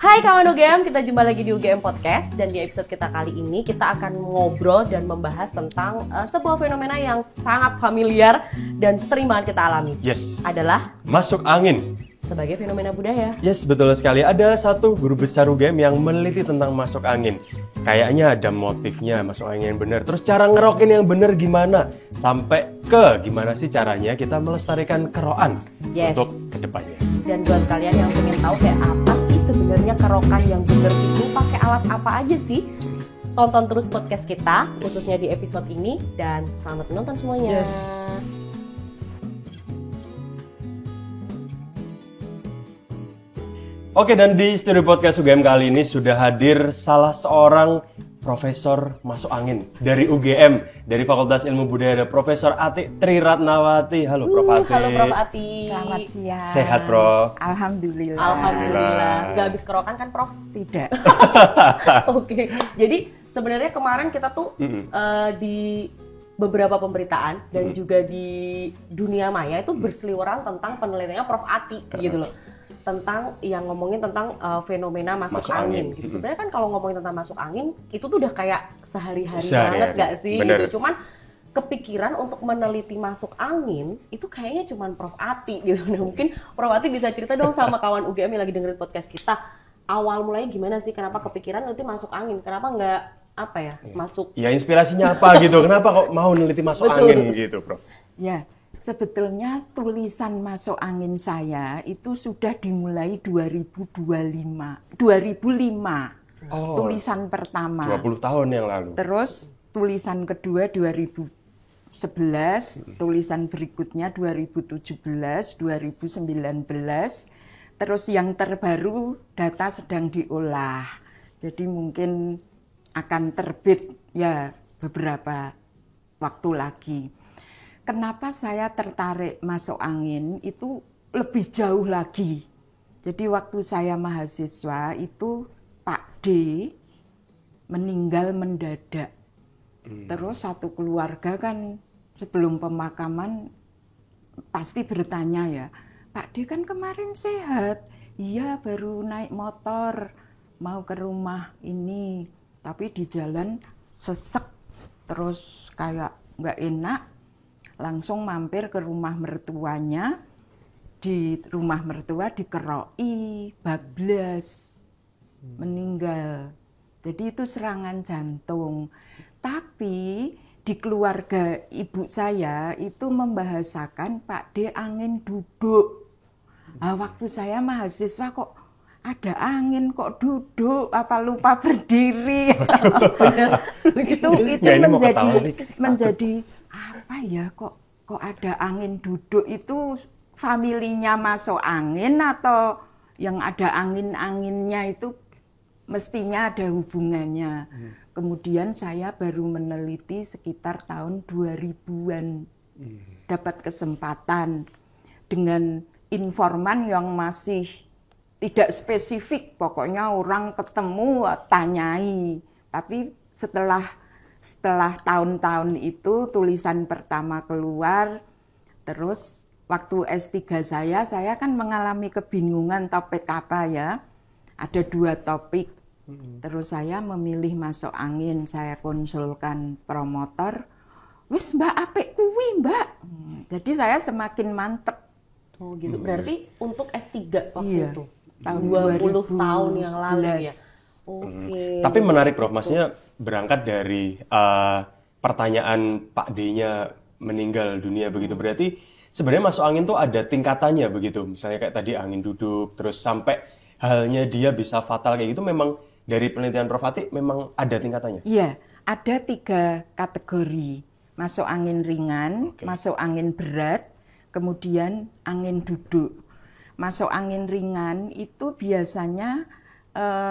Hai kawan UGM, kita jumpa lagi di UGM Podcast. Dan di episode kita kali ini kita akan ngobrol dan membahas tentang sebuah fenomena yang sangat familiar dan sering banget kita alami. Yes. Adalah masuk angin. Sebagai fenomena budaya. Yes, betul sekali. Ada satu guru besar UGM yang meneliti tentang masuk angin. Kayaknya ada motifnya masuk angin yang benar. Terus cara ngerokin yang benar gimana? Sampai ke gimana sih caranya kita melestarikan kerokan untuk kedepannya. Dan buat kalian yang pengen tahu kayak apa sih sebenarnya kerokan yang benar itu, pakai alat apa aja sih? Tonton terus podcast kita, khususnya di episode ini. Dan selamat menonton semuanya. Oke, dan di studio podcast UGM kali ini sudah hadir salah seorang profesor masuk angin dari UGM, dari Fakultas Ilmu Budaya, ada Profesor Ati Triratnawati. Halo Prof Ati. Halo Prof Ati. Selamat siang. Sehat Prof? Alhamdulillah. Alhamdulillah. Gak habis kerokan kan Prof? Tidak. Oke, jadi sebenarnya kemarin kita tuh di beberapa pemberitaan dan juga di dunia maya itu berseliweran tentang penelitiannya Prof Ati gitu loh. Tentang yang ngomongin tentang fenomena masuk angin gitu. Sebenarnya kan kalau ngomongin tentang masuk angin itu tuh udah kayak sehari-hari banget gak sih? Gitu. Cuman kepikiran untuk meneliti masuk angin itu kayaknya cuman Prof Ati gitu. Nah, mungkin Prof Ati bisa cerita dong sama kawan UGM yang lagi dengerin podcast kita. Awal mulanya gimana sih? Kenapa kepikiran nanti masuk angin? Kenapa nggak masuk? Ya inspirasinya apa gitu? Kenapa kok mau neliti masuk angin gitu, Prof? Ya. Sebetulnya tulisan masuk angin saya itu sudah dimulai 2005. Oh, tulisan pertama. 20 tahun yang lalu. Terus tulisan kedua 2011, tulisan berikutnya 2017, 2019. Terus yang terbaru data sedang diolah. Jadi mungkin akan terbit ya beberapa waktu lagi. Kenapa saya tertarik masuk angin itu lebih jauh lagi. Jadi waktu saya mahasiswa itu Pak D meninggal mendadak. Terus satu keluarga kan sebelum pemakaman pasti bertanya ya, Pak D kan kemarin sehat. Iya baru naik motor mau ke rumah ini. Tapi di jalan sesek terus kayak nggak enak. Langsung mampir ke rumah mertuanya, di rumah mertua dikeroki, bablas, meninggal. Jadi itu serangan jantung. Tapi di keluarga ibu saya itu membahasakan Pak D angin duduk. Nah, waktu saya mahasiswa kok ada angin kok duduk, apa lupa berdiri. itu menjadi apa ya kok ada angin duduk itu familinya masuk angin atau yang ada angin-anginnya itu mestinya ada hubungannya. Kemudian saya baru meneliti sekitar tahun 2000-an. Dapat kesempatan dengan informan yang masih tidak spesifik, pokoknya orang ketemu tanyai. Tapi setelah tahun-tahun itu tulisan pertama keluar, terus waktu S3 saya kan mengalami kebingungan topik apa ya. Ada 2 topik, terus saya memilih masuk angin, saya konsulkan promotor, wis mbak apik kuwi mbak. Jadi saya semakin mantep. Oh gitu, berarti untuk S3 waktu itu? Tahun 20 tahun yang lalu ya? Okay. Tapi menarik Prof, maksudnya berangkat dari pertanyaan Pak D-nya meninggal dunia begitu, berarti sebenarnya masuk angin tuh ada tingkatannya begitu, misalnya kayak tadi angin duduk, terus sampai halnya dia bisa fatal kayak gitu, memang dari penelitian Prof Ati memang ada tingkatannya? Iya, ada 3 kategori, masuk angin ringan, masuk angin berat, kemudian angin duduk. Masuk angin ringan itu biasanya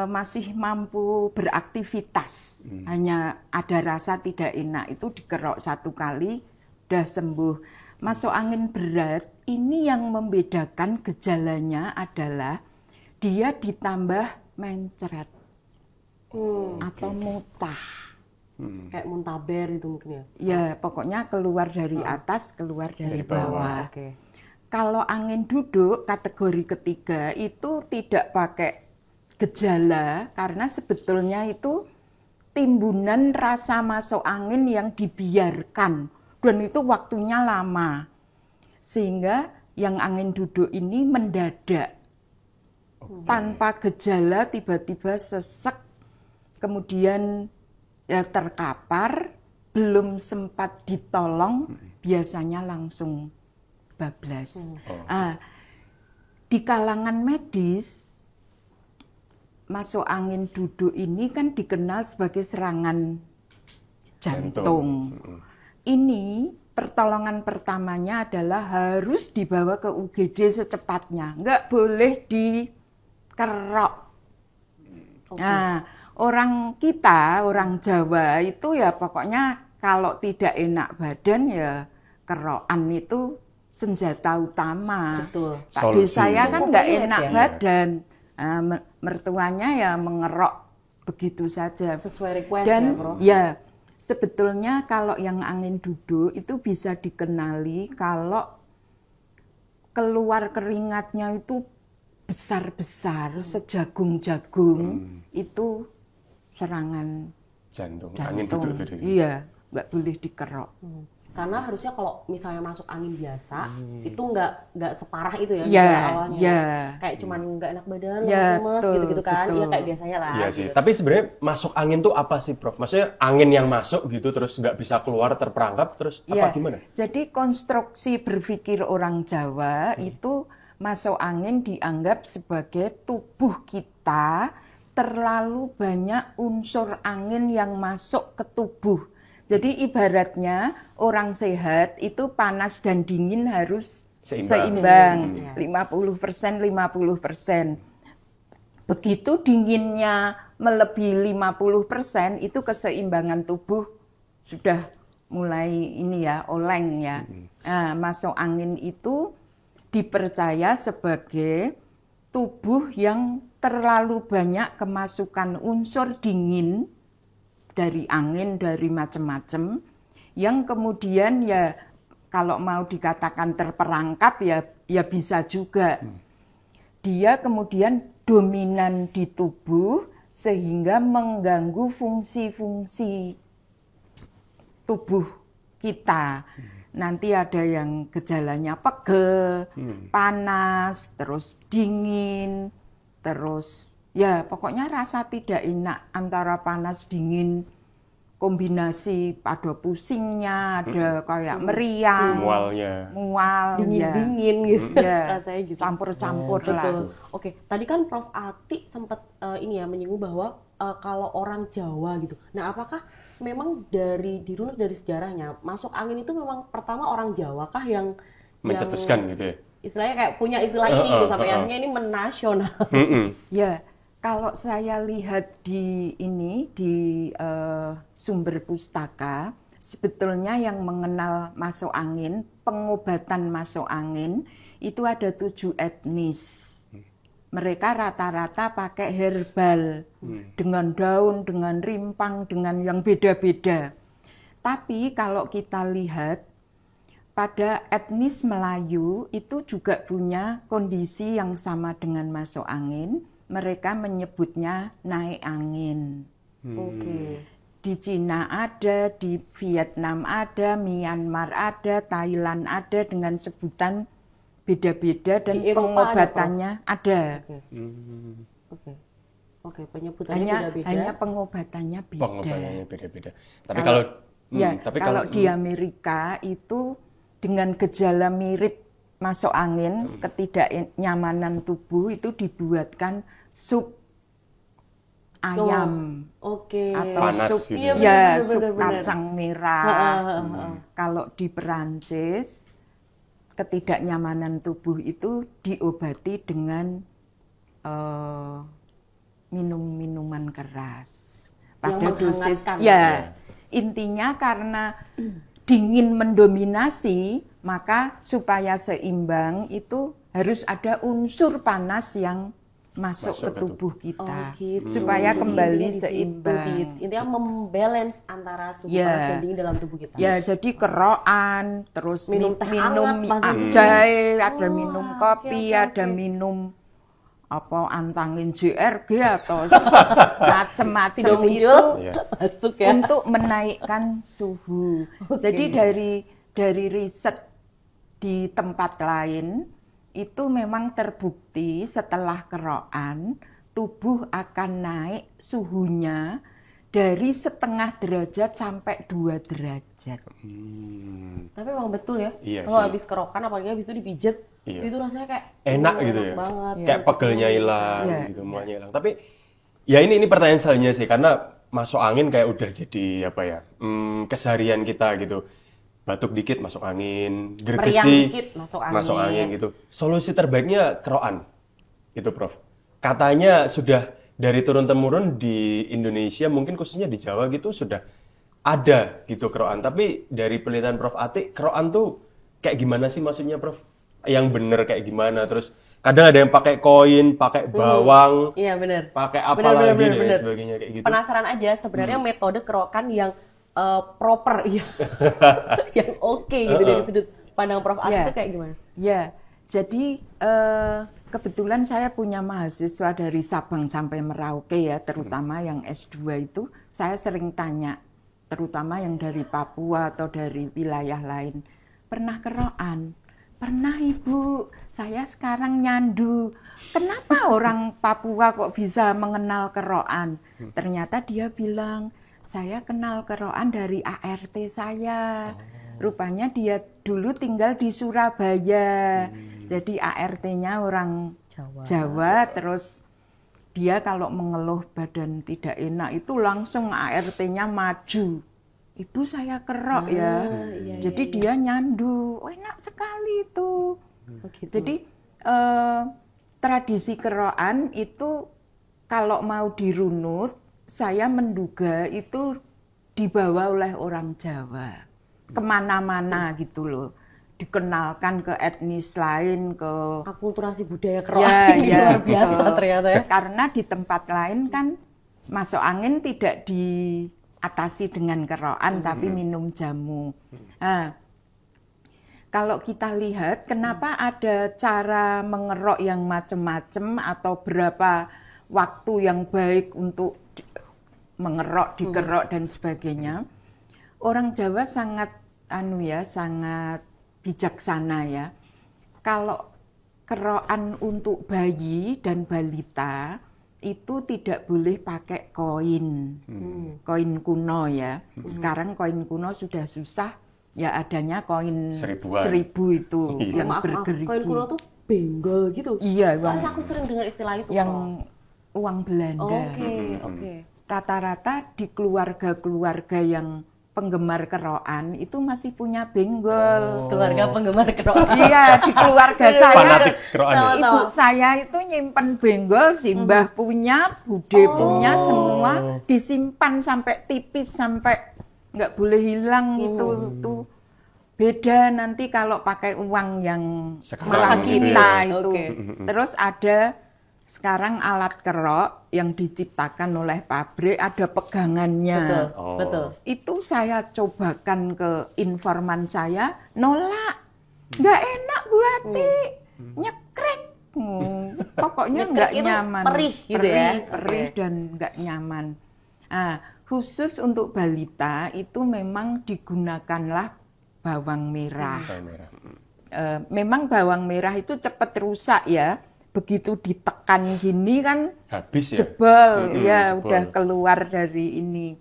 masih mampu beraktivitas, hanya ada rasa tidak enak, itu dikerok 1 kali, udah sembuh. Masuk angin berat, ini yang membedakan gejalanya adalah dia ditambah mencret atau mutah. Kayak muntaber itu mungkin ya? Ya, pokoknya keluar dari atas, keluar dari bawah. Kalau angin duduk, kategori ketiga itu tidak pakai gejala karena sebetulnya itu timbunan rasa masuk angin yang dibiarkan dan itu waktunya lama. Sehingga yang angin duduk ini mendadak. Tanpa gejala tiba-tiba sesek, kemudian ya terkapar, belum sempat ditolong, biasanya langsung bablas. Di kalangan medis, masuk angin duduk ini kan dikenal sebagai serangan jantung. Ini pertolongan pertamanya adalah harus dibawa ke UGD secepatnya, nggak boleh dikerok. Nah, orang Jawa itu ya pokoknya kalau tidak enak badan ya kerokan itu senjata utama. Betul. Pak De saya kan nggak enak ya? badan. Nah, mertuanya ya mengerok begitu saja. Sesuai request Dan ya, Bro? ya sebetulnya kalau yang angin duduk itu bisa dikenali kalau keluar keringatnya itu besar-besar, sejagung-jagung, itu serangan Jantung. jantung. Angin duduk tadi. Iya, nggak boleh dikerok. Karena harusnya kalau misalnya masuk angin biasa itu nggak separah itu ya Iya, gejala awalnya. iya. Kayak cuman nggak enak badan, Iya, lemes betul, gitu-gitu kan. betul. Iya kayak biasanya lah. Iya sih. gitu. Tapi sebenarnya masuk angin tuh apa sih, Prof? Maksudnya angin yang masuk gitu terus nggak bisa keluar terperangkap terus apa Ya, gimana? jadi konstruksi berpikir orang Jawa itu masuk angin dianggap sebagai tubuh kita terlalu banyak unsur angin yang masuk ke tubuh. Jadi ibaratnya orang sehat itu panas dan dingin harus seimbang. 50%, 50%. Begitu dinginnya melebihi 50%, itu keseimbangan tubuh sudah mulai ini ya, oleng ya. Nah, masuk angin itu dipercaya sebagai tubuh yang terlalu banyak kemasukan unsur dingin dari angin, dari macam-macam, yang kemudian ya kalau mau dikatakan terperangkap ya bisa juga. Dia kemudian dominan di tubuh sehingga mengganggu fungsi-fungsi tubuh kita. Nanti ada yang gejalanya pegel, panas, terus dingin, terus ya pokoknya rasa tidak enak antara panas dingin, kombinasi ada pusingnya, ada kayak meriang, mual, Dingin-dingin gitu ya, rasanya gitu. campur-campur lah. Betul. Oke, tadi kan Prof Ati sempat ini ya menyinggung bahwa kalau orang Jawa gitu. Nah, apakah memang dirunut dari sejarahnya masuk angin itu memang pertama orang Jawa kah yang mencetuskan gitu ya? Istilahnya kayak punya istilah ini gitu sampai akhirnya ini menasional. Ya, kalau saya lihat di sumber pustaka, sebetulnya yang mengenal masuk angin, pengobatan masuk angin itu ada 7 etnis. Mereka rata-rata pakai herbal dengan daun, dengan rimpang, dengan yang beda-beda. Tapi kalau kita lihat pada etnis Melayu itu juga punya kondisi yang sama dengan masuk angin. Mereka menyebutnya naik angin. Oke. Di Cina ada, di Vietnam ada, Myanmar ada, Thailand ada dengan sebutan beda-beda dan Di Eropa pengobatannya ada. Oke, penyebutannya beda-beda. Hanya pengobatannya beda. Pengobatannya beda-beda. Tapi kalau di Amerika itu dengan gejala mirip masuk angin, ketidaknyamanan tubuh itu dibuatkan sup ayam. Oke. Atau panas sup gitu. Iya, sup benar-benar. kacang merah. Kalau di Perancis ketidaknyamanan tubuh itu diobati dengan minum-minuman keras. Pada dosis menghangatkan. Intinya karena dingin mendominasi, maka supaya seimbang itu harus ada unsur panas yang masuk ke tubuh kita. gitu. Supaya kembali Intinya di situ, seimbang. Intinya membalance antara suhu panas dan dingin dalam tubuh kita. Ya, jadi kerokan, terus Minum teh hangat, Mas. jahe, ada minum Wah, kopi, oke. ada minum apa antangin JRG atau macam-macam Tidak itu muncul, Iya. masuk ya. untuk menaikkan suhu. Jadi dari riset di tempat lain itu memang terbukti setelah kerokan tubuh akan naik suhunya dari 1/2 derajat sampai 2 derajat. Tapi emang betul ya. Iya Kalau sih. habis kerokan apalagi habis itu dipijet, Iya. itu rasanya kayak Enak gitu enak ya. banget. Kayak pegelnya hilang Iya. gitu, muanya hilang. Tapi ya ini pertanyaan selanjutnya sih, karena masuk angin kayak udah jadi apa ya, keseharian kita gitu. Batuk dikit masuk angin, Meriang gergesi dikit masuk masuk angin. angin gitu. Solusi terbaiknya kerokan. Itu Prof. Katanya sudah dari turun-temurun di Indonesia, mungkin khususnya di Jawa gitu sudah ada gitu kerokan. Tapi dari penelitian Prof Atik, kerokan tuh kayak gimana sih maksudnya Prof? Yang bener kayak gimana? Terus kadang ada yang pakai koin, pakai bawang, Iya benar. pakai apa Bener, lagi bener, dan bener. sebagainya kayak gitu. Penasaran aja sebenarnya metode kerokan yang proper ya. Yang oke gitu dari sudut pandang Prof Ati Iya. itu kayak gimana? Ya, jadi kebetulan saya punya mahasiswa dari Sabang sampai Merauke ya, terutama yang S2 itu saya sering tanya, terutama yang dari Papua atau dari wilayah lain, pernah kerokan? Pernah Ibu, saya sekarang nyandu. Kenapa orang Papua kok bisa mengenal kerokan? Ternyata dia bilang, saya kenal kerokan dari ART saya. Rupanya dia dulu tinggal di Surabaya. Jadi ART-nya orang Jawa, terus dia kalau mengeluh badan tidak enak itu langsung ART-nya maju. Ibu saya kerok ya. Jadi dia nyandu. Oh, enak sekali itu. Begitu. Jadi tradisi kerokan itu kalau mau dirunut, saya menduga itu dibawa oleh orang Jawa kemana-mana gitu loh, dikenalkan ke etnis lain, ke Akulturasi budaya kerokan luar biasa ternyata ya. Karena di tempat lain kan masuk angin tidak diatasi dengan kerokan tapi minum jamu. Nah, kalau kita lihat kenapa ada cara mengerok yang macam-macam atau berapa waktu yang baik untuk mengerok, dikerok dan sebagainya. Orang Jawa sangat sangat bijaksana ya. Kalau kerokan untuk bayi dan balita itu tidak boleh pakai koin. Koin kuno ya. Sekarang koin kuno sudah susah, ya adanya koin 1000 itu yang Maaf, bergerigu. koin kuno tuh benggol gitu. Iya, Soalnya aku sering dengar istilah itu. yang uang Belanda. Oke. Rata-rata di keluarga-keluarga yang penggemar kerokan itu masih punya benggol. Keluarga penggemar kerokan. Iya, di keluarga saya. Fanatik kerokan ya? Ibu saya itu nyimpen benggol, simbah punya, bude punya, semua disimpan sampai tipis, sampai nggak boleh hilang itu. Beda nanti kalau pakai uang yang Sekarang uang gitu kita ya. itu. Oke. Terus ada sekarang alat kerok yang diciptakan oleh pabrik, ada pegangannya. Betul, betul. Itu saya cobakan ke informan saya, nolak. Nggak enak Bu Ati, nyekrek. Pokoknya Nyekrek nggak itu nyaman. perih gitu ya? Perih dan nggak nyaman. Nah, khusus untuk balita itu memang digunakanlah bawang merah. Bawang merah. Memang bawang merah itu cepat rusak ya. Begitu ditekan gini kan Habis ya? jebol, ya jebol. udah keluar dari ini.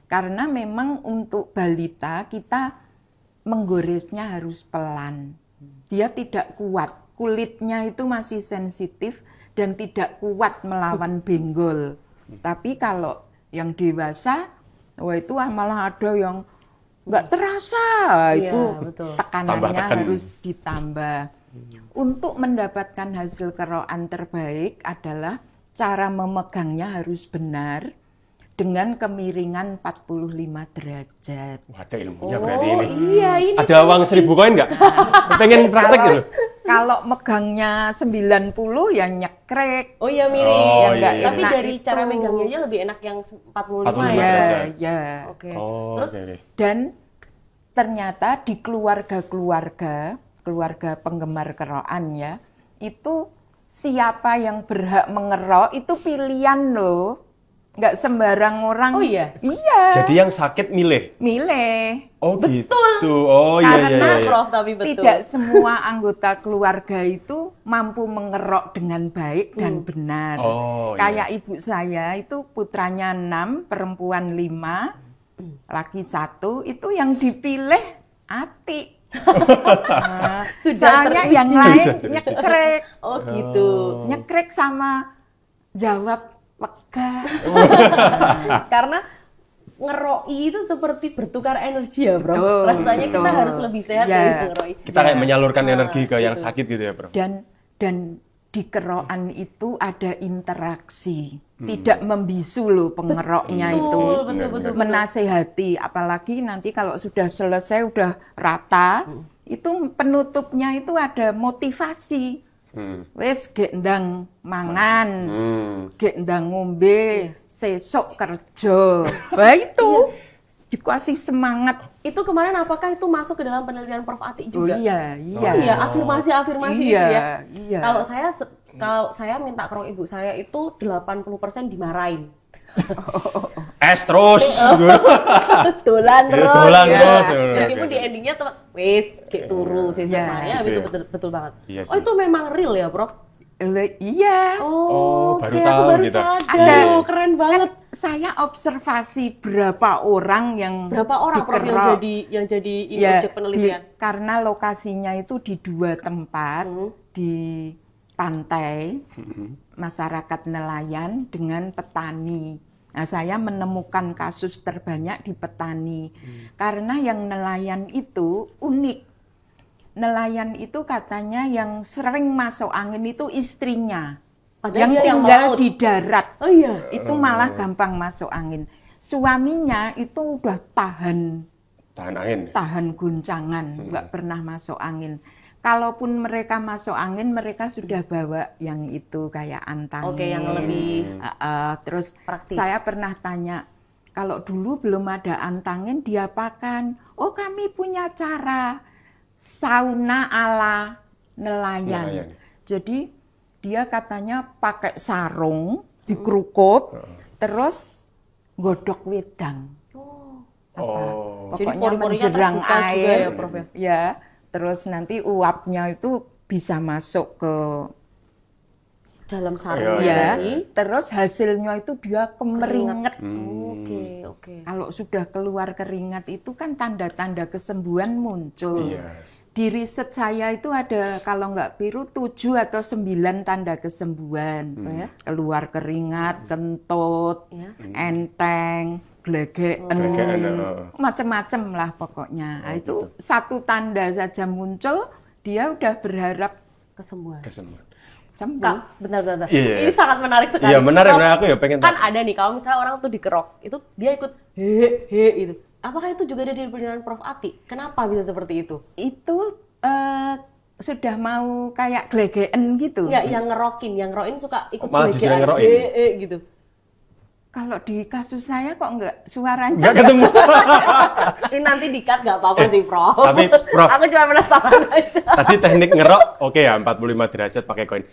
Karena memang untuk balita kita menggoresnya harus pelan. Dia tidak kuat, kulitnya itu masih sensitif dan tidak kuat melawan benggol. Tapi kalau yang dewasa, wah itu malah ada yang nggak terasa, Iya, itu betul. tekanannya Tambah tekan. harus ditambah. Untuk mendapatkan hasil kerokan terbaik adalah cara memegangnya harus benar dengan kemiringan 45 derajat. Wah, ada ilmunya berarti ini. Iya, ini Ada uang 1000 koin nggak? Pengen praktek gitu? Kalau megangnya 90 ya nyekrek. Oh iya mirip. Oh, Ya, nggak iya, Tapi enak dari itu. cara megangnya aja lebih enak yang 45 45 ya. derajat. Ya. Oke. Oh, Terus oke. Dan ternyata di keluarga penggemar kerokan ya, itu siapa yang berhak mengerok itu pilihan loh. Nggak sembarang orang. Oh iya? Iya. Jadi yang sakit milih? Milih. Oh Betul. gitu. Oh iya, Karena iya, iya. Prof, tapi betul. tidak semua anggota keluarga itu mampu mengerok dengan baik dan benar. Oh, Kayak ibu saya itu putranya 6, perempuan 5, laki 1, itu yang dipilih Ati. Nah, soalnya yang lain nyekrek. Oh gitu. Nyekrek sama jawab lega. Karena ngeroi itu seperti bertukar energi ya, Bro. Betul, Rasanya kita betul. harus lebih sehat Ya. dari ngeroi. Kita kayak menyalurkan energi ke yang sakit gitu ya, Bro. Dan di kerokan itu ada interaksi, tidak membisu loh pengeroknya itu. Betul. Menasehati, apalagi nanti kalau sudah selesai, udah rata, itu penutupnya itu ada motivasi. Wes gek ndang mangan, gek ndang ngombe, sesok kerja. Wah itu dikasih semangat. Itu kemarin apakah itu masuk ke dalam penelitian Prof Ati Oh juga? iya. Oh iya, afirmasi gitu ya. Iya. Kalau saya minta kerong ibu saya itu 80% dimarahin. Terus. Dolan terus. Dolan ya. terus. Meskipun di endingnya tuh wis kayak turu sesuk Iya. Maria Gitu itu ya. betul banget. Iya Oh sih. itu memang real ya, Prof? Iya. Oh, baru oke, tahu aku baru kita. sadar. Ada. Oh, keren banget. Saya observasi berapa orang yang Berapa orang Prof dikerok. yang jadi ini Ya, objek penelitian? karena lokasinya itu di 2 tempat, di pantai, masyarakat nelayan dengan petani. Nah, saya menemukan kasus terbanyak di petani. Karena yang nelayan itu unik. Nelayan itu katanya yang sering masuk angin itu istrinya. Padahal Yang dia yang tinggal melaut. di darat. Oh iya. Itu malah gampang masuk angin. Suaminya itu udah tahan Tahan angin. guncangan, nggak pernah masuk angin. Kalaupun mereka masuk angin, mereka sudah bawa yang itu kayak antangin. Oke, yang lebih terus praktis. saya pernah tanya, kalau dulu belum ada antangin diapakan? Oh, kami punya cara sauna ala nelayan. Jadi dia katanya pakai sarung, dikerukup, terus godok wedang. Oh. Jadi Pokoknya pori-porinya menjerang terbuka juga air, ya, Prof, ya? ya. Terus nanti uapnya itu bisa masuk ke, Dalam Iya, sarung ya. tadi. Terus hasilnya itu dia kemeringet. Oke. Kalau sudah keluar keringat itu kan tanda-tanda kesembuhan muncul. Iya. Di riset saya itu ada kalau nggak keliru 7 atau 9 tanda kesembuhan. Keluar keringat, kentut, enteng, glegeken, macam-macam lah pokoknya. Nah, itu satu tanda saja muncul, dia udah berharap Kesembuhan. sembuh. Kak, bentar. Iya. Ini sangat menarik sekali. Iya, menarik. Prof, Nah, aku ya pengen kan tahu. ada nih, kalau misalnya orang tuh dikerok, itu dia ikut he itu. Apakah itu juga ada di penelitian Prof Ati? Kenapa bisa seperti itu? Itu sudah mau kayak glegeken gitu. Enggak, yang ngerokin suka ikut Malah justru gelegean, ngerokin. gitu. Kalau di kasus saya kok enggak suaranya. Nggak ketemu. Ini nanti di-cut nggak apa-apa sih, Prof. Tapi, Prof. Aku cuma penasaran aja. Tadi teknik ngerok, oke ya 45 derajat pakai koin.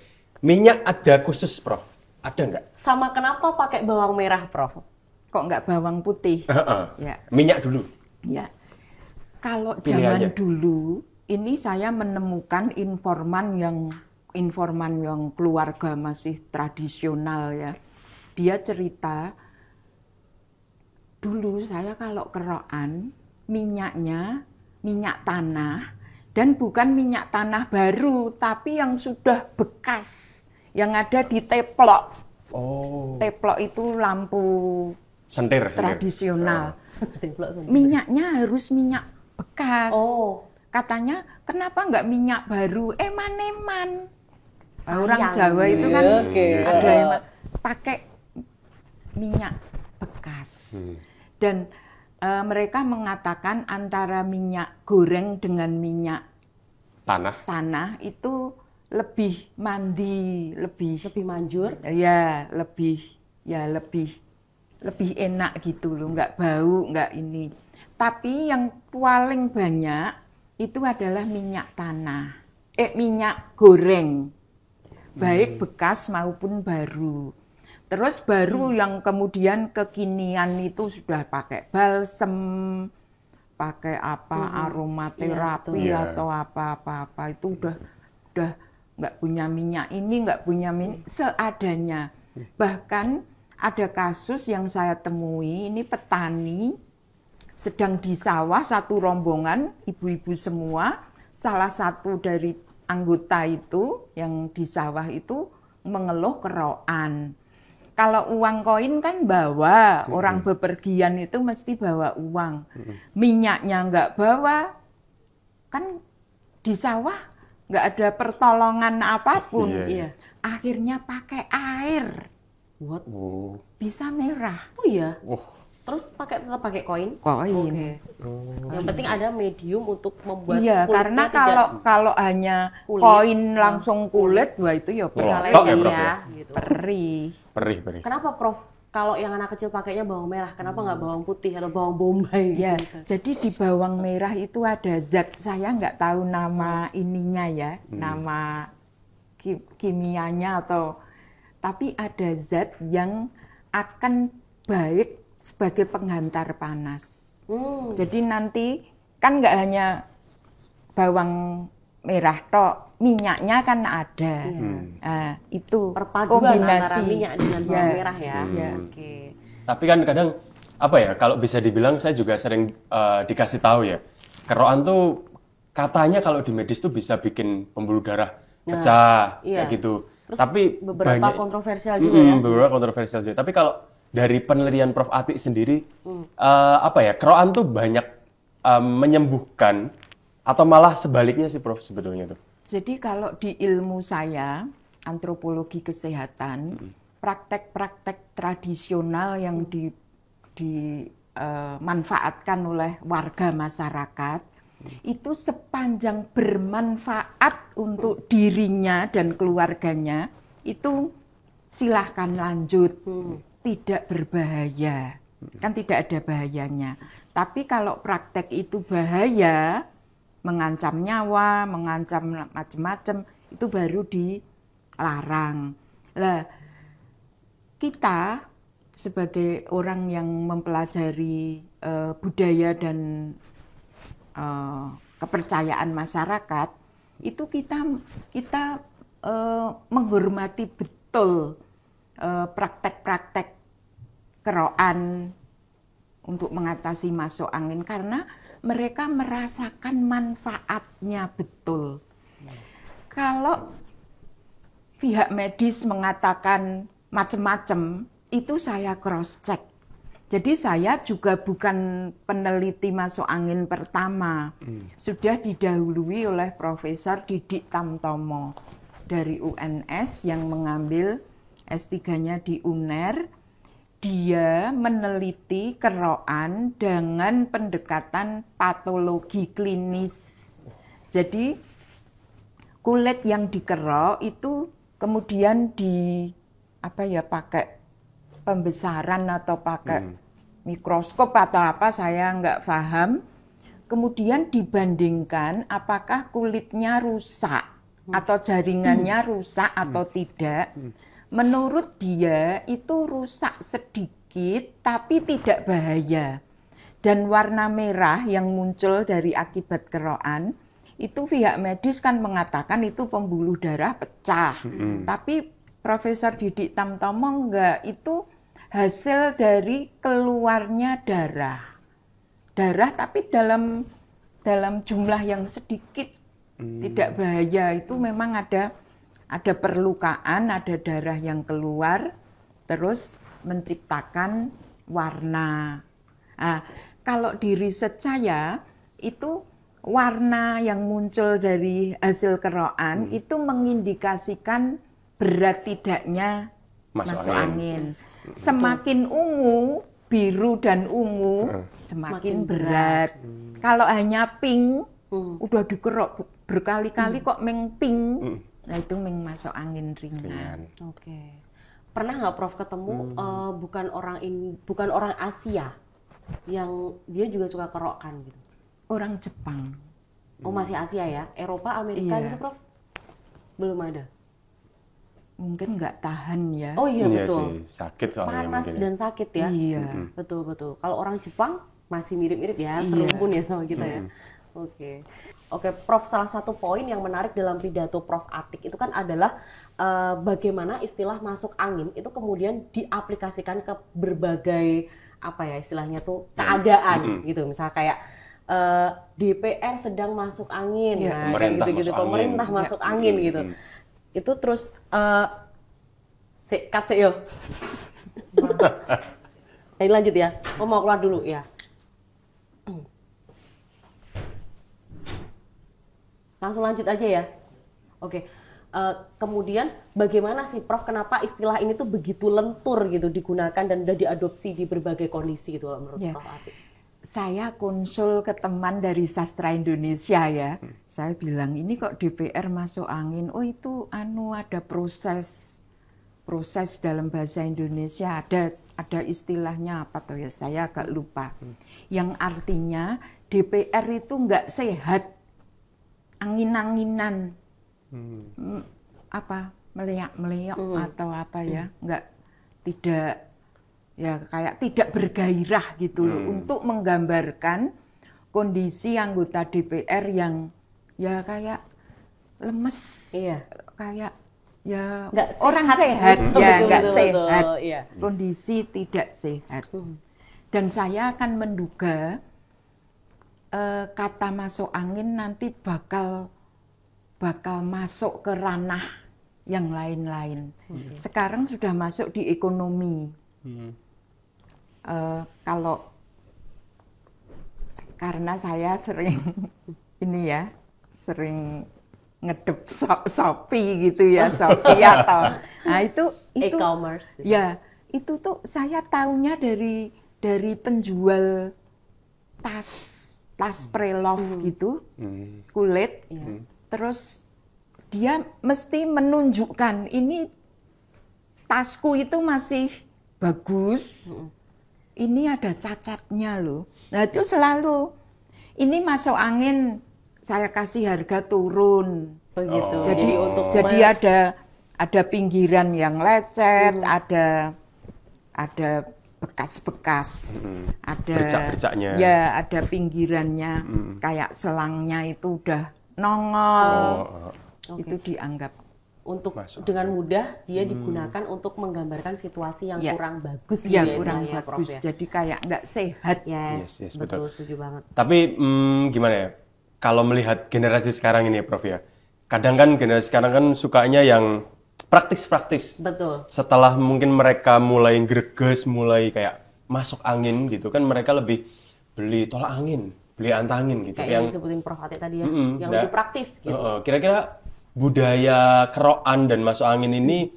Minyak ada khusus, Prof? Ada nggak? Sama kenapa pakai bawang merah, Prof? Kok enggak bawang putih? Ya. Minyak dulu. Ya. Kalau Pilihannya. zaman dulu ini saya menemukan informan yang keluarga masih tradisional ya. Dia cerita dulu saya kalau kerokan minyaknya minyak tanah dan bukan minyak tanah baru tapi yang sudah bekas yang ada di teplok. Oh. Teplok itu lampu Sentir. tradisional. Templok sendiri. Minyaknya harus minyak bekas. Oh. Katanya kenapa nggak minyak baru? Eman-eman. Sayang. Orang Jawa itu kan Oke. ada yang pakai minyak bekas. Dan mereka mengatakan antara minyak goreng dengan minyak tanah itu lebih mandi, lebih manjur. lebih enak gitu loh, nggak bau, nggak ini. Tapi yang paling banyak itu adalah minyak tanah, minyak goreng. baik bekas maupun baru. Terus baru yang kemudian kekinian itu sudah pakai balsem, pakai aromaterapi atau apa-apa itu udah nggak punya minyak ini, nggak punya minyak seadanya. Bahkan ada kasus yang saya temui, ini petani sedang di sawah, satu rombongan ibu-ibu semua, salah satu dari anggota itu yang di sawah itu mengeluh kerokan. Kalau uang koin kan bawa, orang bepergian itu mesti bawa uang. Minyaknya nggak bawa, kan di sawah nggak ada pertolongan apapun. Iya. Akhirnya pakai air, What? bisa merah. Oh iya. Terus tetap pakai koin? Koin. Oke. Yang penting ada medium untuk membuat Iya, kulitnya karena tidak kalau hanya kulit. koin langsung kulit, wah itu ya bisa Rontok ya, lecet Prof, ya, ya? gitu. perih. Perih. Kenapa Prof? Kalau yang anak kecil pakainya bawang merah, kenapa nggak bawang putih atau bawang bombay? Ya, Gitu? jadi di bawang merah itu ada zat, saya nggak tahu nama ininya ya, nama kimianya tapi ada zat yang akan baik sebagai penghantar panas. Jadi nanti kan nggak hanya bawang merah tok, minyaknya kan ada. Nah, itu Perpaduan antara kombinasi minyak dengan bawang merah ya. Iya. Oke. Tapi kan kadang apa ya, kalau bisa dibilang saya juga sering dikasih tahu ya, kerokan tuh katanya kalau di medis tuh bisa bikin pembuluh darah pecah iya. kayak gitu. Terus tapi beberapa kontroversial juga ya. Beberapa kontroversial juga. Tapi kalau dari penelitian Prof Atik sendiri, apa ya, kerokan tuh banyak menyembuhkan atau malah sebaliknya sih Prof sebetulnya tuh? Jadi kalau di ilmu saya, antropologi kesehatan, praktek-praktek tradisional yang dimanfaatkan oleh warga masyarakat, itu sepanjang bermanfaat untuk dirinya dan keluarganya, itu silahkan lanjut, tidak berbahaya, kan tidak ada bahayanya. Tapi kalau praktek itu bahaya, mengancam nyawa, mengancam macam-macam, itu baru dilarang. Lah, kita sebagai orang yang mempelajari budaya dan kepercayaan masyarakat, itu kita menghormati betul praktek-praktek kerokan untuk mengatasi masuk angin karena mereka merasakan manfaatnya betul. Kalau pihak medis mengatakan macam-macam, itu saya cross check. Jadi saya juga bukan peneliti masuk angin pertama. Sudah didahului oleh Profesor Didik Tamtomo dari UNS yang mengambil S3-nya di UNER. Dia meneliti kerokan dengan pendekatan patologi klinis. Jadi kulit yang dikerok itu kemudian pakai pembesaran atau pakai mikroskop atau apa, saya nggak paham. Kemudian dibandingkan apakah kulitnya rusak atau jaringannya rusak atau tidak. Menurut dia itu rusak sedikit tapi tidak bahaya. Dan warna merah yang muncul dari akibat kerokan, itu pihak medis kan mengatakan itu pembuluh darah pecah. Tapi Profesor Didik Tamtomo enggak, itu hasil dari keluarnya darah. Darah tapi dalam jumlah yang sedikit, tidak bahaya. Itu memang ada perlukaan, ada darah yang keluar, terus menciptakan warna. Nah, kalau di riset saya, itu warna yang muncul dari hasil kerokan itu mengindikasikan berat tidaknya masuk angin. Semakin ungu, biru dan ungu, semakin berat. Kalau hanya pink, udah dikerok berkali-kali kok meng pink. Nah itu masuk angin ringan. Oke. Pernah nggak Prof ketemu bukan orang Asia yang dia juga suka kerokan gitu? Orang Jepang. Oh masih Asia ya? Eropa, Amerika gitu Prof? Belum ada? mungkin nggak tahan ya. Oh iya Iya betul. sih, sakit soalnya Panas mungkin. dan sakit ya. Iya. Betul betul. Kalau orang Jepang masih mirip-mirip ya, serumpun ya sama kita ya. Oke. Oke, Prof, salah satu poin yang menarik dalam pidato Prof Atik itu kan adalah bagaimana istilah masuk angin itu kemudian diaplikasikan ke berbagai apa ya istilahnya tuh keadaan gitu. Misalnya kayak DPR sedang masuk angin, Ya. nah, kayak Pemerintah gitu-gitu. masuk angin. Pemerintah masuk angin gitu. Itu terus cut sih yo. Jadi lanjut ya. Oh, mau keluar dulu ya. Langsung lanjut aja ya. Oke. Kemudian bagaimana sih Prof, kenapa istilah ini tuh begitu lentur gitu digunakan dan udah diadopsi di berbagai kondisi gitu menurut Ya. Prof Atik? Saya konsul ke teman dari sastra Indonesia ya. Saya bilang ini kok DPR masuk angin. Oh itu ada proses dalam bahasa Indonesia ada istilahnya apa tuh ya, saya agak lupa. Yang artinya DPR itu nggak sehat, angin-anginan, meleak-meleak atau apa ya, tidak ya kayak tidak bergairah gitu loh, untuk menggambarkan kondisi anggota DPR yang ya kayak lemes, kayak ya Nggak orang sehat. sehat Betul, ya betul, nggak betul, sehat, betul, iya. kondisi tidak sehat. Dan saya akan menduga kata masuk angin nanti bakal masuk ke ranah yang lain-lain. Sekarang sudah masuk di ekonomi. Kalau karena saya sering sering ngedep Shopee gitu ya, Shopee atau itu E-commerce. ya itu tuh saya taunya dari penjual tas pre-love gitu, kulit. Terus dia mesti menunjukkan ini tasku itu masih bagus, ini ada cacatnya loh. Nah itu selalu, ini masuk angin, saya kasih harga turun. Begitu. Jadi ada pinggiran yang lecet, ada bekas-bekas, ada Bercak-bercaknya. ya ada pinggirannya, kayak selangnya itu udah nongol, itu dianggap untuk Masuk dengan mudah dia digunakan untuk menggambarkan situasi yang Ya. kurang bagus ya gitu kurang istilahnya, Prof, bagus, ya. jadi kayak nggak sehat. Yes, Yes, betul, betul. setuju banget. Tapi gimana ya? Kalau melihat generasi sekarang ini ya Prof ya. Kadang kan generasi sekarang kan sukanya yang praktis-praktis. Betul. Setelah mungkin mereka mulai greges, mulai kayak masuk angin gitu kan, mereka lebih beli tolak angin, beli antangin gitu. Kayak yang disebutin Prof Atik tadi ya, yang Nah, lebih praktis gitu. Kira-kira budaya kerokan dan masuk angin ini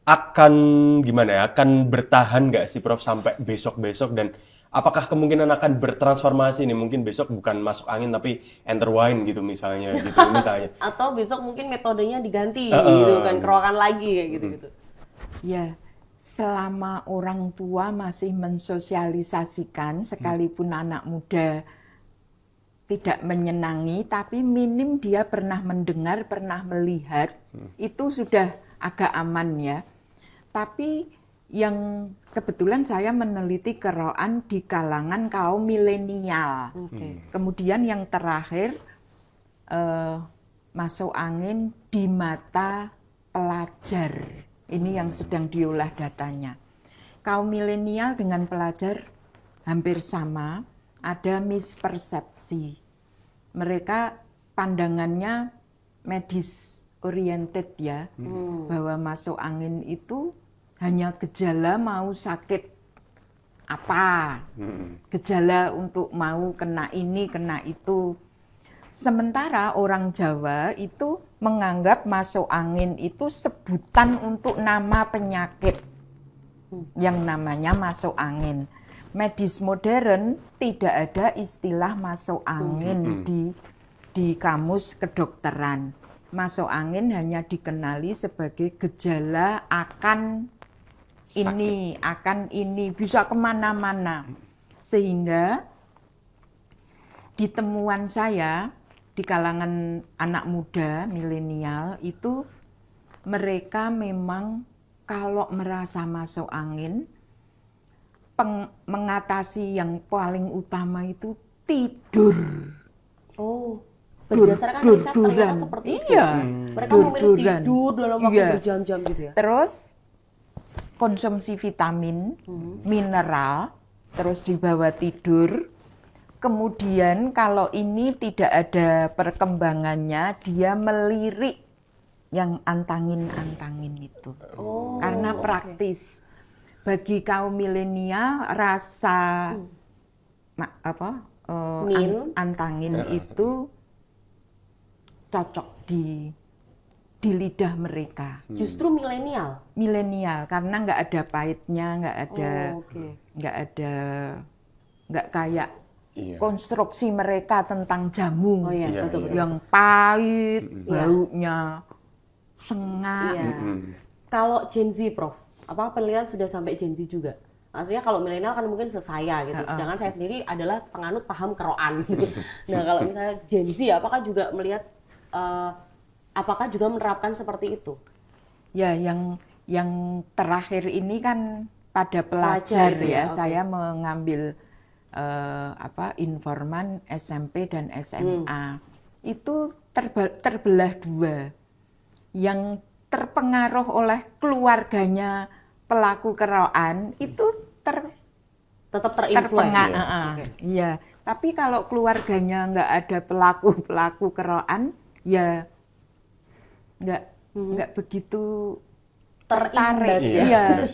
akan gimana ya? Akan bertahan nggak sih Prof sampai besok-besok, dan apakah kemungkinan akan bertransformasi nih? Mungkin besok bukan masuk angin tapi enter wine gitu misalnya misalnya. Atau besok mungkin metodenya diganti gitu kan, kerokan lagi kayak gitu-gitu. Ya, selama orang tua masih mensosialisasikan, sekalipun anak muda tidak menyenangi, tapi minim dia pernah mendengar, pernah melihat, itu sudah agak aman ya. Tapi yang kebetulan saya meneliti kerokan di kalangan kaum milenial. Kemudian yang terakhir, masuk angin di mata pelajar. Ini yang sedang diolah datanya. Kaum milenial dengan pelajar hampir sama, ada mispersepsi. Mereka pandangannya medis oriented ya, bahwa masuk angin itu hanya gejala mau sakit apa, gejala untuk mau kena ini, kena itu. Sementara orang Jawa itu menganggap masuk angin itu sebutan untuk nama penyakit yang namanya masuk angin. Medis modern tidak ada istilah masuk angin di kamus kedokteran. Masuk angin hanya dikenali sebagai gejala akan ini, akan ini, bisa kemana-mana. Sehingga di temuan saya di kalangan anak muda milenial itu mereka memang kalau merasa masuk angin, mengatasi yang paling utama itu tidur. Oh, berdasarkan riset ternyata seperti itu. Iya. Mereka memilih tidur dalam waktu berjam-jam gitu ya. Terus konsumsi vitamin, mineral, terus dibawa tidur. Kemudian kalau ini tidak ada perkembangannya, dia melirik yang antangin-antangin itu. Oh, Karena praktis. Bagi kaum milenial rasa antangin itu cocok di lidah mereka. Justru milenial. Milenial karena nggak ada pahitnya, nggak kayak konstruksi mereka tentang jamu Betul. yang pahit, baunya sengak. Kalau Gen Z, Prof, apa penelitian sudah sampai Gen Z juga? Maksudnya kalau milenial kan mungkin sesaya gitu, sedangkan saya sendiri adalah penganut paham keroan gitu. Nah kalau misalnya Gen Z, apakah juga melihat, apakah juga menerapkan seperti itu? Ya, yang terakhir ini kan pada pelajar ya, saya mengambil informan SMP dan SMA. Itu terbelah dua. Yang terpengaruh oleh keluarganya pelaku keroan itu tetap terinfluence. Iya, tapi kalau keluarganya nggak ada pelaku keroan, ya nggak begitu tertarik. Iya.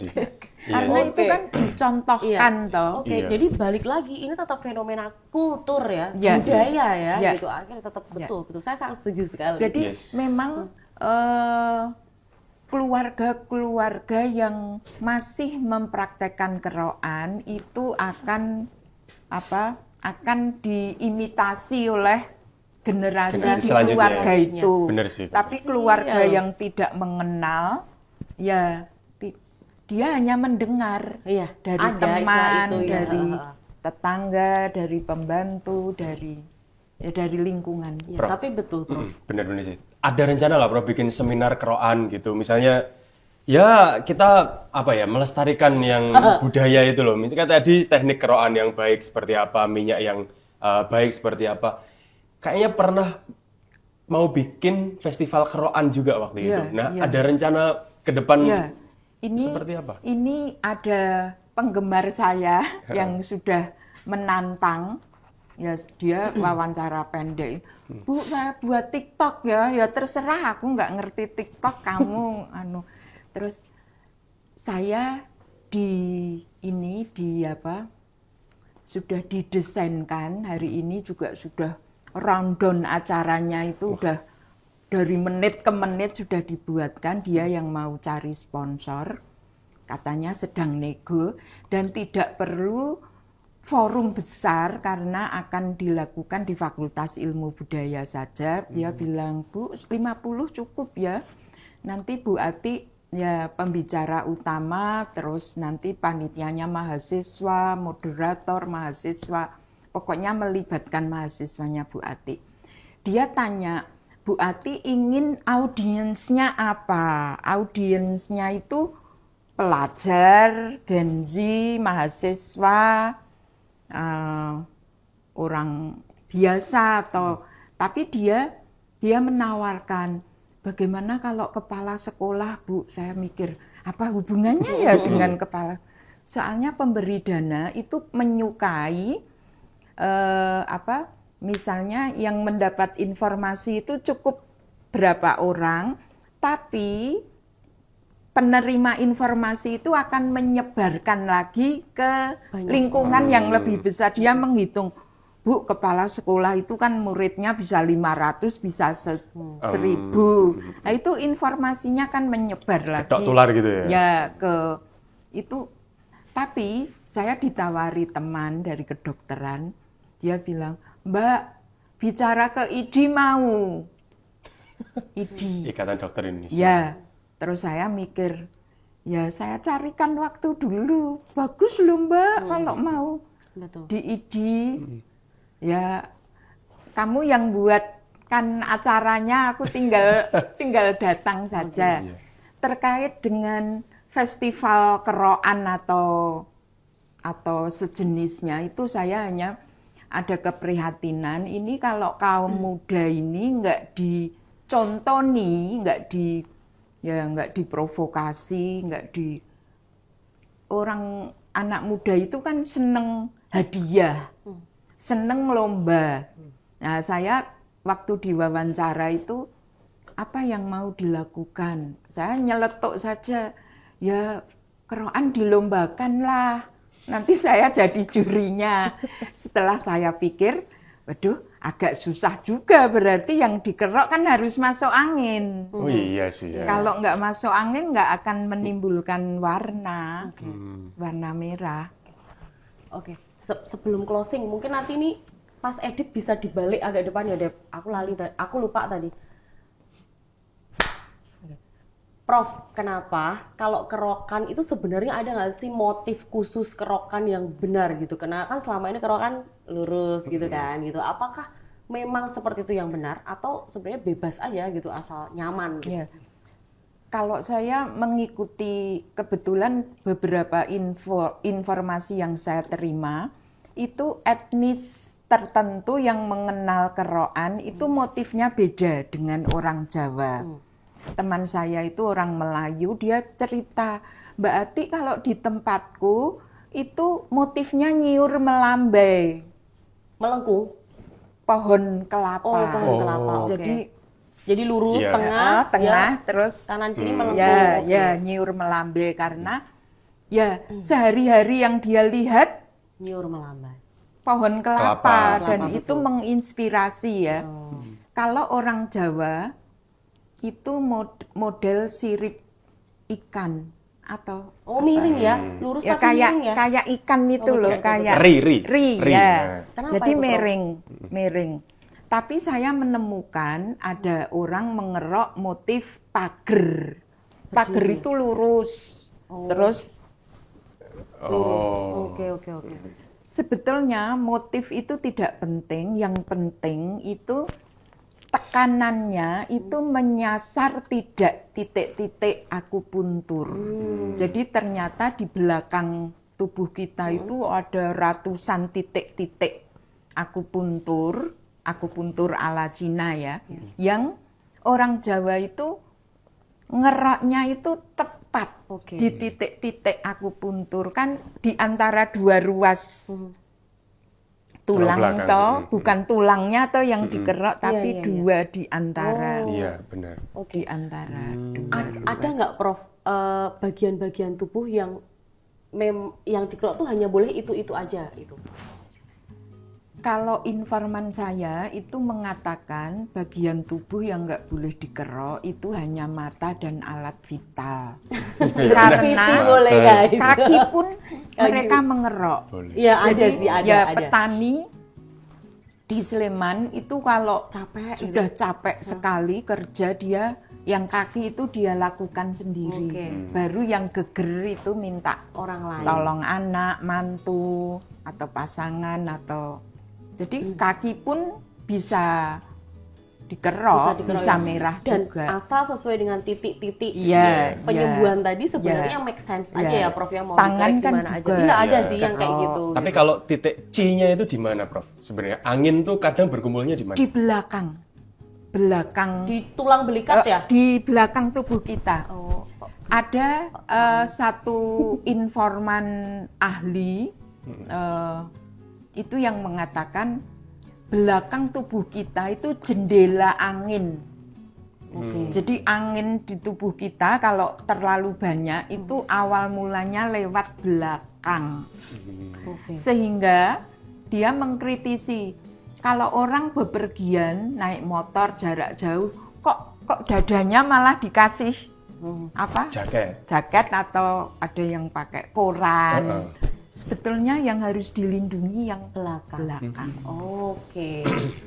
Karena itu kan dicontohkan toh. Jadi balik lagi ini tetap fenomena kultur ya, budaya ya, gitu. Akhirnya tetap betul. Saya sangat setuju sekali. Jadi memang keluarga-keluarga yang masih mempraktekkan keroan itu akan diimitasi oleh generasi di keluarga itu. Bener sih. Tapi keluarga yang tidak mengenal, ya dia hanya mendengar dari teman, dari tetangga, dari pembantu, dari lingkungan. Tapi betul, Prof. Bener sih. Ada rencana nggak, Prof, bikin seminar keroan gitu? Misalnya, ya kita melestarikan yang budaya itu loh. Misalnya tadi teknik keroan yang baik seperti apa, minyak yang baik seperti apa. Kayaknya pernah mau bikin festival keroan juga waktu itu. Nah, ada rencana ke depan seperti apa? Ini ada penggemar saya yang sudah menantang. Ya, dia wawancara pendek. Bu, saya buat TikTok ya terserah, aku nggak ngerti TikTok, kamu Terus saya sudah didesainkan hari ini juga sudah rundown acaranya itu udah dari menit ke menit sudah dibuatkan. Dia yang mau cari sponsor, katanya sedang nego dan tidak perlu forum besar karena akan dilakukan di Fakultas Ilmu Budaya saja. Dia bilang, Bu, 50 cukup ya. Nanti Bu Ati ya pembicara utama, terus nanti panitianya mahasiswa, moderator mahasiswa. Pokoknya melibatkan mahasiswanya Bu Ati. Dia tanya, Bu Ati ingin audiensnya apa? Audiensnya itu pelajar, Gen Z, mahasiswa, orang biasa tapi dia menawarkan bagaimana kalau kepala sekolah, Bu. Saya mikir apa hubungannya ya dengan kepala, soalnya pemberi dana itu menyukai misalnya yang mendapat informasi itu cukup berapa orang, tapi penerima informasi itu akan menyebarkan lagi ke lingkungan yang lebih besar. Dia menghitung, Bu, kepala sekolah itu kan muridnya bisa 500, bisa 1000. Nah itu informasinya kan menyebar lagi. Cetok tular gitu ya? Ya, itu. Tapi saya ditawari teman dari kedokteran, dia bilang, Mbak, bicara ke IDI mau. IDI. Ikatan Dokter Indonesia. Ya. Terus saya mikir, ya saya carikan waktu dulu. Bagus loh Mbak, kalau mau. Betul. Di IDI, ya kamu yang buat kan acaranya aku tinggal datang saja. Iya. Terkait dengan festival kerokan atau sejenisnya itu saya hanya ada keprihatinan. Ini kalau kaum muda ini nggak dicontoni, nggak diprovokasi, orang anak muda itu kan seneng hadiah, seneng lomba. Nah, saya waktu diwawancara itu apa yang mau dilakukan? Saya nyeletuk saja, ya kerokan dilombakan lah. Nanti saya jadi jurinya. Setelah saya pikir, waduh, agak susah juga, berarti yang dikerok kan harus masuk angin. Oh iya sih ya. Kalau nggak masuk angin nggak akan menimbulkan warna merah. Oke. Sebelum closing, mungkin nanti nih pas edit bisa dibalik agak depan ya, Dep. Aku lupa tadi. Oke. Prof, kenapa kalau kerokan itu sebenarnya ada nggak sih motif khusus kerokan yang benar gitu? Karena kan selama ini kerokan lurus gitu kan, gitu. Apakah memang seperti itu yang benar atau sebenarnya bebas aja gitu asal nyaman? Gitu? Ya. Kalau saya mengikuti kebetulan beberapa informasi yang saya terima, itu etnis tertentu yang mengenal kerokan itu motifnya beda dengan orang Jawa. Teman saya itu orang Melayu, dia cerita, Mbak Ati kalau di tempatku itu motifnya nyiur melambai. Melengkung? Pohon kelapa. Oh, pohon kelapa. Jadi Jadi lurus, Iya. tengah, ya, terus kanan kiri melengkung. ya, Oke. ya nyiur melambai karena ya sehari-hari yang dia lihat Nyiur melambai. pohon kelapa, Kelapa, dan betul. itu menginspirasi ya. Kalau orang Jawa itu model sirip ikan atau Oh, miring ya, lurus ya tapi miring ya. kayak ikan itu loh, kayak Ri. ya. Kenapa Jadi itu, Prof? miring. Tapi saya menemukan ada orang mengerok motif pager. Pager itu lurus. Terus Oh. Oke. sebetulnya motif itu tidak penting, yang penting itu tekanannya itu menyasar tidak titik-titik akupuntur. Jadi ternyata di belakang tubuh kita itu ada ratusan titik-titik akupuntur ala Cina ya, yang orang Jawa itu ngeroknya itu tepat di titik-titik akupuntur, kan di antara dua ruas tulang belakang. toh, bukan tulangnya toh yang dikerok, tapi Iya. dua di antara. Iya, benar. Di antara dua Ada ruas. nggak, Prof, bagian-bagian tubuh yang dikerok tuh hanya boleh itu aja itu? Kalau informan saya itu mengatakan bagian tubuh yang nggak boleh dikerok itu hanya mata dan alat vital. Pipi Karena boleh guys. kaki pun mereka mengerok. Boleh. Iya, ada Jadi, sih, ada. ya petani di Sleman itu kalau Capek sudah capek sekali kerja, dia yang kaki itu dia lakukan sendiri. Oke. Baru yang geger itu minta Orang lain. tolong anak, mantu atau pasangan atau jadi kaki pun bisa dikerok, bisa merah dan juga. asal sesuai dengan titik-titik Iya, penyembuhan iya. tadi sebenarnya Iya. make sense Iya. aja ya, Prof, yang mau Tangan dikerek kan gimana aja. juga. Iya, ada Iya. sih yang kayak gitu. Tapi kalau titik C-nya itu di mana, Prof? Sebenarnya angin tuh kadang berkumpulnya di mana? Di belakang Di tulang belikat ya? di belakang tubuh kita. Oh. Ada satu informan ahli itu yang mengatakan belakang tubuh kita itu jendela angin. Jadi angin di tubuh kita kalau terlalu banyak itu awal mulanya lewat belakang. Sehingga dia mengkritisi kalau orang bepergian naik motor jarak jauh kok dadanya malah dikasih apa? Jaket atau ada yang pakai koran. Sebetulnya yang harus dilindungi yang belakang.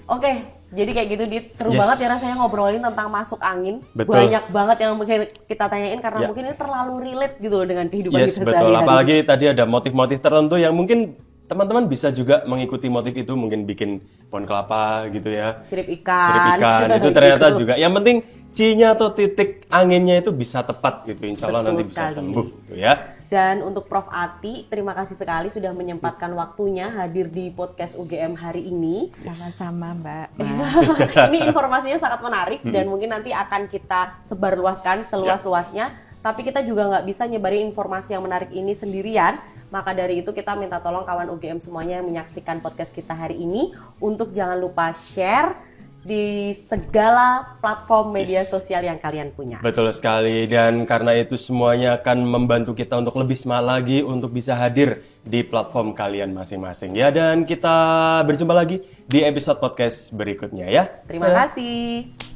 Oke, jadi kayak gitu, Dit. Seru banget ya rasanya ngobrolin tentang masuk angin. Betul. Banyak banget yang mungkin kita tanyain karena Ya. mungkin ini terlalu relate gitu loh dengan kehidupan Yes, kita betul. sehari-hari. Apalagi tadi ada motif-motif tertentu yang mungkin teman-teman bisa juga mengikuti motif itu, mungkin bikin pohon kelapa gitu ya. Sirip ikan. Itu ternyata Gitu. juga. Yang penting C-nya atau titik anginnya itu bisa tepat gitu. Insya Allah Betul nanti bisa sekali. sembuh gitu ya. Dan untuk Prof. Ati, terima kasih sekali sudah menyempatkan waktunya hadir di podcast UGM hari ini. Sama-sama Mbak. Ini informasinya sangat menarik dan mungkin nanti akan kita sebarluaskan seluas-luasnya. Tapi kita juga nggak bisa nyebarin informasi yang menarik ini sendirian. Maka dari itu kita minta tolong kawan UGM semuanya yang menyaksikan podcast kita hari ini untuk jangan lupa share di segala platform media sosial yang kalian punya. Betul sekali, dan karena itu semuanya akan membantu kita untuk lebih semangat lagi untuk bisa hadir di platform kalian masing-masing ya. Dan kita berjumpa lagi di episode podcast berikutnya ya. Terima kasih.